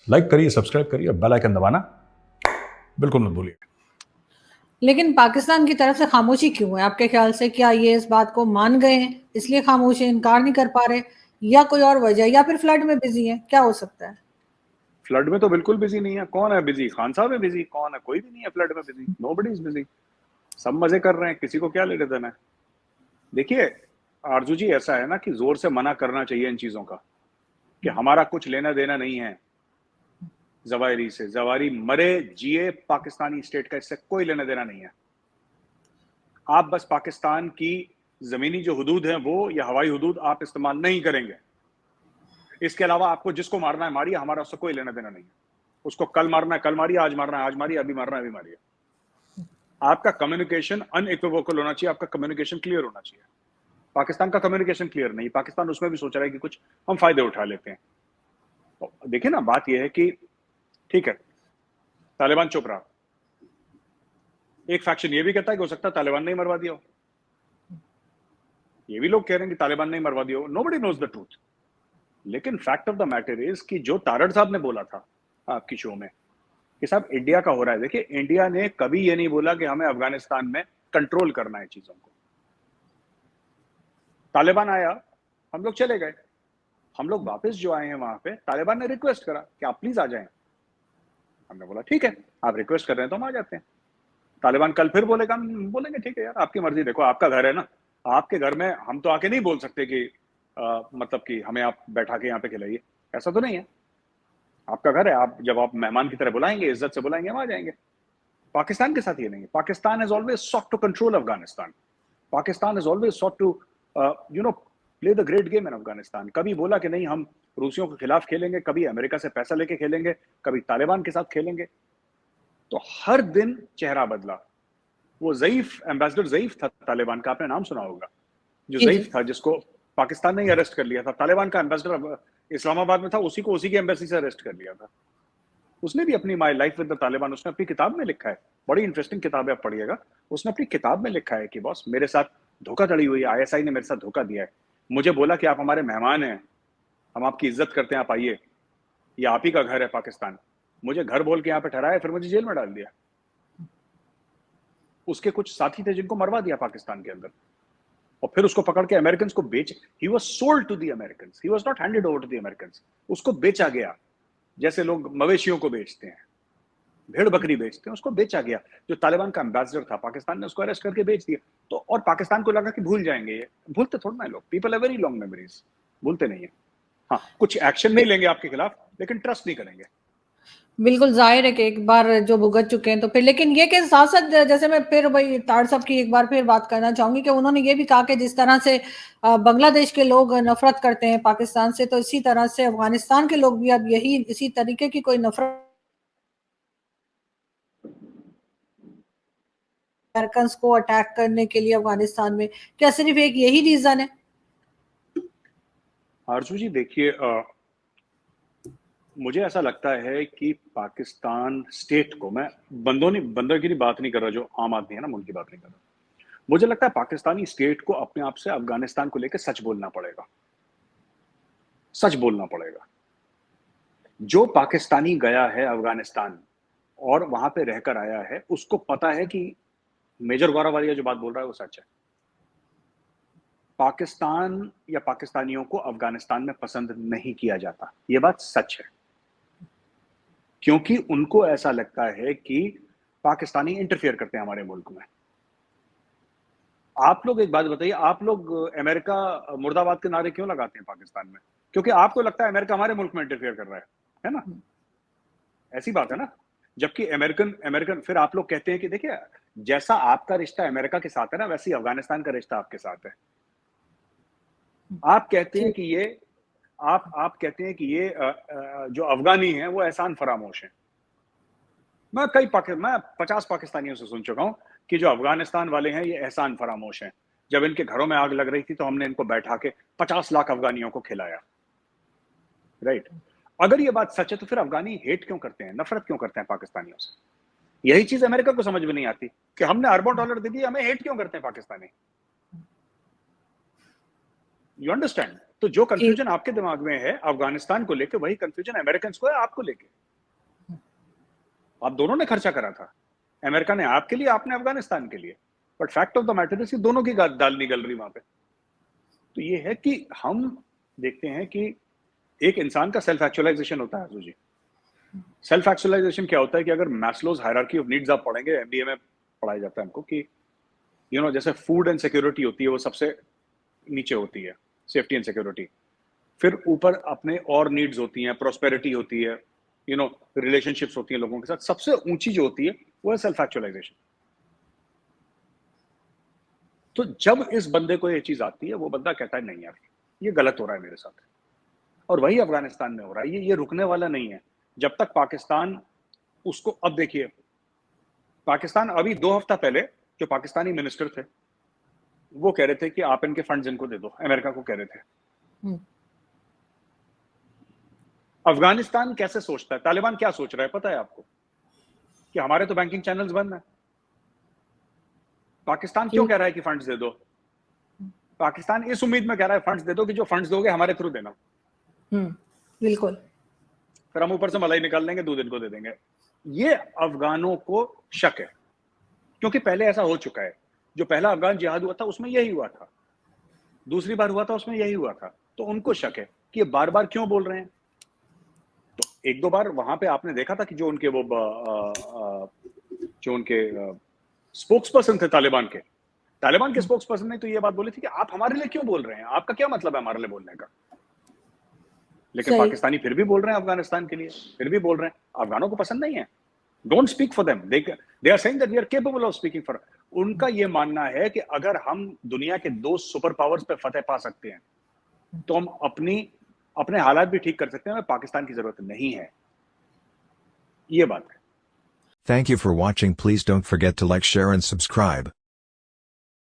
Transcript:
Like करिए, subscribe करिए, bell icon दबाना बिल्कुल मत भूलिए। लेकिन पाकिस्तान की तरफ से खामोशी क्यों है आपके ख्याल से? क्या ये इस बात को मान गए हैं इसलिए खामोश है, इनकार नहीं कर पा रहे, या कोई और वजह, या फिर फ्लड में बिजी है? क्या हो सकता है? फ्लड में तो बिल्कुल बिजी नहीं है। कौन है बिजी? खान साहब है बिजी। कौन है? कोई भी नहीं है फ्लड में बिजी। Nobody is busy. सब मजे कर रहे हैं, किसी को क्या लेने देना है। देखिए आरजू जी, ऐसा है ना कि जोर से मना करना चाहिए इन चीजों का कि हमारा कुछ लेना देना नहीं है जवाहिरी से। जवाहिरी मरे जिए पाकिस्तानी स्टेट का इससे कोई लेना देना नहीं है। आप बस पाकिस्तान की जमीनी जो हदूद है वो या हवाई हदूद आप इस्तेमाल नहीं करेंगे। इसके अलावा आपको जिसको मारना है मारिए, हमारा उससे कोई लेना देना नहीं है। उसको कल मारना है कल मारिए, आज मारना है आज मारिए, अभी मारना है अभी मारिए। आपका कम्युनिकेशन अनइक्विवोकल होना चाहिए, आपका कम्युनिकेशन क्लियर होना चाहिए। पाकिस्तान का कम्युनिकेशन क्लियर नहीं। पाकिस्तान उसमें भी सोच रहा है कि कुछ हम फायदे उठा लेते हैं। तो देखिए ना, बात यह है कि ठीक है, तालिबान चुप रहा। एक फैक्शन ये भी कहता है कि हो सकता है तालिबान ने ही मरवा दिया हो। ये भी लोग कह रहे हैं कि तालिबान ने ही मरवा दिया हो। Nobody knows the truth. लेकिन fact of the matter is कि जो तारड़ साहब ने बोला था आपकी शो में कि साहब इंडिया का हो रहा है, देखिए इंडिया ने कभी ये नहीं बोला कि हमें अफगानिस्तान में कंट्रोल करना है चीजों को। तालिबान आया, हम लोग चले गए। हम लोग वापस जो आए हैं वहां पे, तालिबान ने रिक्वेस्ट करा कि आप प्लीज आ जाएं। हमने बोला ठीक है, आप रिक्वेस्ट कर रहे हैं तो हम आ जाते हैं। तालिबान कल फिर बोलेगा, हम बोलेंगे ठीक है यार, आपकी मर्जी। देखो आपका घर है ना, आपके घर में हम तो आके नहीं बोल सकते कि मतलब कि हमें आप बैठा के यहाँ पे खिलाइए। ऐसा तो नहीं है। आपका घर है, आप जब आप मेहमान की तरह बुलाएंगे, इज्जत से बुलाएंगे, हम आ जाएंगे। पाकिस्तान के साथ ये नहीं है। Pakistan has always sought to control Afghanistan. Pakistan has always sought to play the great game in Afghanistan. कभी बोला कि नहीं हम रूसियों के खिलाफ खेलेंगे, कभी अमेरिका से पैसा लेके खेलेंगे, कभी तालिबान के साथ खेलेंगे। तो हर दिन चेहरा बदला। वो ज़ईफ एम्बेसडर ज़ईफ था तालिबान का, आपने नाम सुना होगा, जो जी जी। ज़ईफ था जिसको पाकिस्तान ने ही अरेस्ट कर लिया था। तालिबान का एम्बेसडर इस्लामाबाद में था, उसी को उसी की एम्बेसी से अरेस्ट कर लिया था। उसने भी अपनी my life with the Taliban उसने अपनी किताब में लिखा है। बड़ी इंटरेस्टिंग किताब है, आप पढ़िएगा। उसने अपनी किताब में लिखा है कि बॉस मेरे साथ धोखाधड़ी हुई है, आईएसआई ने मेरे साथ धोखा दिया है। मुझे बोला कि आप हमारे मेहमान हैं, हम आपकी इज्जत करते हैं, आप आइए, ये आप ही का घर है पाकिस्तान। मुझे घर बोल के यहाँ पे ठहराया, फिर मुझे जेल में डाल दिया। उसके कुछ साथी थे जिनको मरवा दिया पाकिस्तान के अंदर, और फिर उसको पकड़ के अमेरिकन को बेच। He was sold to the American, he was not handed over to the American. उसको बेचा गया, जैसे लोग मवेशियों को बेचते हैं, भेड़ बकरी बेचते हैं, उसको बेचा गया। जो तालिबान का एम्बेसडर था, पाकिस्तान ने उसको अरेस्ट करके बेच दिया। तो और पाकिस्तान को लगा कि भूल जाएंगे। ये भूलते थोड़ा ना लोग। People have very long memories, भूलते नहीं है। हाँ, कुछ एक्शन नहीं लेंगे आपके खिलाफ, लेकिन ट्रस्ट नहीं करेंगे। बिल्कुल जाहिर है कि एक बार जो भुगत चुके हैं तो फिर, लेकिन ये के साथ साथ जैसे मैं फिर वही तार साहब की एक बार फिर बात करना चाहूंगी कि उन्होंने ये भी कहा कि जिस तरह से बांग्लादेश के लोग नफरत करते हैं पाकिस्तान से, तो इसी तरह से अफगानिस्तान के लोग भी अब यही इसी तरीके की कोई नफरत अमेरिकन को अटैक करने के लिए अफगानिस्तान में। क्या सिर्फ एक यही रीजन है? आरजू जी देखिए, मुझे ऐसा लगता है कि पाकिस्तान स्टेट को, मैं बंदों की बात नहीं कर रहा, जो आम आदमी है ना, उनकी बात नहीं कर रहा। मुझे लगता है पाकिस्तानी स्टेट को अपने आप से अफगानिस्तान को लेकर सच बोलना पड़ेगा। सच बोलना पड़ेगा। जो पाकिस्तानी गया है अफगानिस्तान और वहां पे रहकर आया है, उसको पता है कि मेजर गौरव वालिया जो बात बोल रहा है वो सच है। पाकिस्तान या पाकिस्तानियों को अफगानिस्तान में पसंद नहीं किया जाता, ये बात सच है। क्योंकि उनको ऐसा लगता है कि पाकिस्तानी इंटरफेयर करते हैं हमारे मुल्क में। आप लोग एक बात बताइए, आप लोग अमेरिका मुर्दाबाद के नारे क्यों लगाते हैं पाकिस्तान में? क्योंकि आपको लगता है अमेरिका हमारे मुल्क में इंटरफेयर कर रहा है ना? ऐसी बात है ना? जबकि अमेरिकन अमेरिकन फिर आप लोग कहते हैं कि देखिए, जैसा आपका रिश्ता अमेरिका के साथ है ना, वैसे ही अफगानिस्तान का रिश्ता आपके साथ है। आप कहते हैं कि ये आप कहते हैं कि ये जो अफगानी हैं वो एहसान फरामोश हैं। मैं 50 पाकिस्तानियों से सुन चुका हूं कि जो अफगानिस्तान वाले हैं ये एहसान फरामोश हैं। जब इनके घरों में आग लग रही थी तो हमने इनको बैठा के 50 लाख अफगानियों को खिलाया। राइट? अगर ये बात सच है तो फिर अफगानी हेट क्यों करते हैं, नफरत क्यों करते हैं पाकिस्तानियों से? यही चीज अमेरिका को समझ में नहीं आती कि हमने अरबों डॉलर दे दिए, हमें हेट क्यों करते हैं पाकिस्तानी। You understand? तो जो जी। कंफ्यूजन आपके दिमाग में है अफगानिस्तान को लेकर, वही कंफ्यूजन अमेरिकन को है आपको लेके। आप दोनों ने खर्चा करा था, अमेरिका ने आपके लिए, आपने अफगानिस्तान के लिए, but fact of the matter is कि दोनों की दाल निकल रही वहां पे। तो ये है कि हम देखते हैं कि एक इंसान का सेल्फ एक्चुअलाइजेशन होता है जी। सेल्फ एक्चुअलाइजेशन क्या होता है कि अगर मैस्लोज हायरार्की ऑफ नीड्स आप पढ़ेंगे, एमबीए में पढ़ाया जाता है हमको कि जैसे फूड एंड सिक्योरिटी होती है वो सबसे नीचे होती है, सेफ्टी एंड सिक्योरिटी, फिर ऊपर अपने और नीड्स होती हैं, प्रोस्पेरिटी होती है, रिलेशनशिप्स होती हैं लोगों के साथ, सबसे ऊंची जो होती है वो है सेल्फ एक्चुअलाइजेशन। तो जब इस बंदे को ये चीज आती है, वो बंदा कहता है नहीं यार ये गलत हो रहा है मेरे साथ, और वही अफगानिस्तान में हो रहा है। ये रुकने वाला नहीं है जब तक पाकिस्तान उसको, अब देखिए पाकिस्तान अभी 2 हफ्ता पहले जो पाकिस्तानी मिनिस्टर थे वो कह रहे थे कि आप इनके फंड्स इनको दे दो, अमेरिका को कह रहे थे। अफगानिस्तान कैसे सोचता है, तालिबान क्या सोच रहा है पता है आपको, कि हमारे तो बैंकिंग चैनल्स बंद है। पाकिस्तान क्यों कह रहा है कि फंड्स दे दो? पाकिस्तान इस उम्मीद में कह रहा है फंड्स दे दो कि जो फंड्स दोगे हमारे थ्रू देना। बिल्कुल। फिर हम ऊपर से मलाई निकाल लेंगे, दूध इनको दे देंगे। ये अफगानों को शक है, क्योंकि पहले ऐसा हो चुका है। जो पहला अफगान जिहाद हुआ था उसमें यही हुआ था, दूसरी बार हुआ था उसमें यही हुआ था। तो उनको शक है कि ये बार बार क्यों बोल रहे हैं। तो 1-2 बार वहां पे आपने देखा था कि जो उनके स्पोक्स पर्सन थे तालिबान के स्पोक्स पर्सन ने तो ये बात बोली थी कि आप हमारे लिए क्यों बोल रहे हैं, आपका क्या मतलब है हमारे लिए बोलने का। लेकिन पाकिस्तानी फिर भी बोल रहे हैं अफगानिस्तान के लिए, फिर भी बोल रहे हैं। अफगानों को पसंद नहीं है, don't speak for them, they are saying that we are capable of speaking for. उनका ये मानना है कि अगर हम दुनिया के 2 सुपर पावर्स पे फतेह पा सकते हैं तो हम अपने हालात भी ठीक कर सकते हैं, पाकिस्तान की जरूरत नहीं है। ये बात है। Thank you for watching. Please don't forget to like, share and subscribe.